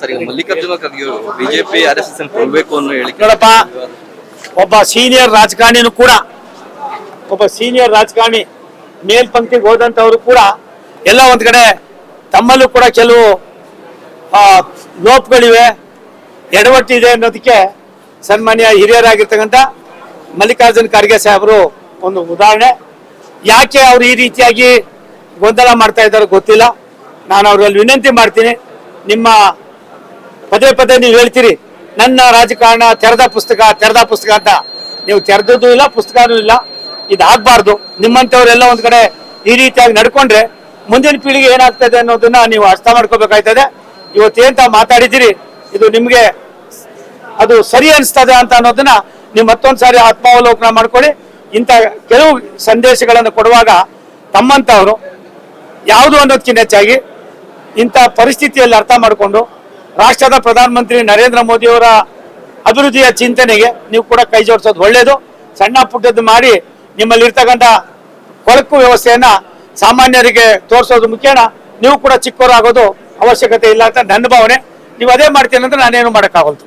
Sir, ಈಗ Mallikarjuna Kharge BJP RSS ಅನ್ನು ಕೊಡ್ಬೇಕು ಅನ್ನೋ ಹೇಳಿಕೆ. ನೋಡಪ್ಪ, ಒಬ್ಬ ಸೀನಿಯರ್ ರಾಜಕಾರಣಿ ಮೇಲ್ಪಂಕ್ತಿಗೆ ಹೋದಂಥವ್ರು ಕೂಡ ಎಲ್ಲ ಒಂದ್ ಕಡೆ ತಮ್ಮಲ್ಲೂ ಕೂಡ ಕೆಲವು ಲೋಪಗಳಿವೆ, ಎಡವಟ್ಟಿದೆ ಅನ್ನೋದಕ್ಕೆ ಸನ್ಮಾನ್ಯ ಹಿರಿಯರಾಗಿರ್ತಕ್ಕಂಥ ಮಲ್ಲಿಕಾರ್ಜುನ ಖರ್ಗೆ ಸಾಹೇಬರು ಒಂದು ಉದಾಹರಣೆ. ಯಾಕೆ ಅವ್ರು ಈ ರೀತಿಯಾಗಿ ಗೊಂದಲ ಮಾಡ್ತಾ ಇದ್ದಾರೋ ಗೊತ್ತಿಲ್ಲ. ನಾನು ಅವರಲ್ಲಿ ವಿನಂತಿ ಮಾಡ್ತೀನಿ, ನಿಮ್ಮ ಪದೇ ನೀವು ಹೇಳ್ತೀರಿ ನನ್ನ ರಾಜಕಾರಣ ತೆರೆದ ಪುಸ್ತಕ ಅಂತ. ನೀವು ತೆರೆದದ್ದು ಇಲ್ಲ, ಪುಸ್ತಕನೂ ಇಲ್ಲ. ಇದಾಗಬಾರ್ದು. ನಿಮ್ಮಂಥವ್ರೆಲ್ಲ ಒಂದ್ ಕಡೆ ಈ ರೀತಿಯಾಗಿ ನಡ್ಕೊಂಡ್ರೆ ಮುಂದಿನ ಪೀಳಿಗೆ ಏನಾಗ್ತದೆ ಅನ್ನೋದನ್ನ ನೀವು ಅರ್ಥ ಮಾಡ್ಕೋಬೇಕಾಯ್ತದೆ. ಇವತ್ತೇಂತ ಮಾತಾಡಿದ್ದೀರಿ, ಇದು ನಿಮ್ಗೆ ಅದು ಸರಿ ಅನಿಸ್ತದೆ ಅಂತ ಅನ್ನೋದನ್ನ ನೀವು ಮತ್ತೊಂದ್ಸಾರಿ ಆತ್ಮಾವಲೋಕನ ಮಾಡ್ಕೊಳ್ಳಿ. ಇಂಥ ಕೆಲವು ಸಂದೇಶಗಳನ್ನು ಕೊಡುವಾಗ ತಮ್ಮಂಥವ್ರು ಯಾವುದು ಅನ್ನೋದಕ್ಕಿಂತ ಹೆಚ್ಚಾಗಿ ಇಂಥ ಪರಿಸ್ಥಿತಿಯಲ್ಲಿ ಅರ್ಥ ಮಾಡಿಕೊಂಡು ರಾಷ್ಟ್ರದ ಪ್ರಧಾನಮಂತ್ರಿ ನರೇಂದ್ರ ಮೋದಿಯವರ ಅಭಿವೃದ್ಧಿಯ ಚಿಂತನೆಗೆ ನೀವು ಕೂಡ ಕೈ ಜೋಡಿಸೋದು ಒಳ್ಳೆಯದು. ಸಣ್ಣ ಪುಟ್ಟದ್ದು ಮಾಡಿ ನಿಮ್ಮಲ್ಲಿರ್ತಕ್ಕಂಥ ಕೊಳಕು ವ್ಯವಸ್ಥೆಯನ್ನ ಸಾಮಾನ್ಯರಿಗೆ ತೋರಿಸೋದು ಮುಖ್ಯನ. ನೀವು ಕೂಡ ಚಿಕ್ಕವರಾಗೋದು ಅವಶ್ಯಕತೆ ಇಲ್ಲ ಅಂತ ನನ್ನ ಭಾವನೆ. ನೀವು ಅದೇ ಮಾಡ್ತೀನಿ ಅಂದ್ರೆ ನಾನೇನು ಮಾಡೋಕ್ಕಾಗಲ್ತು.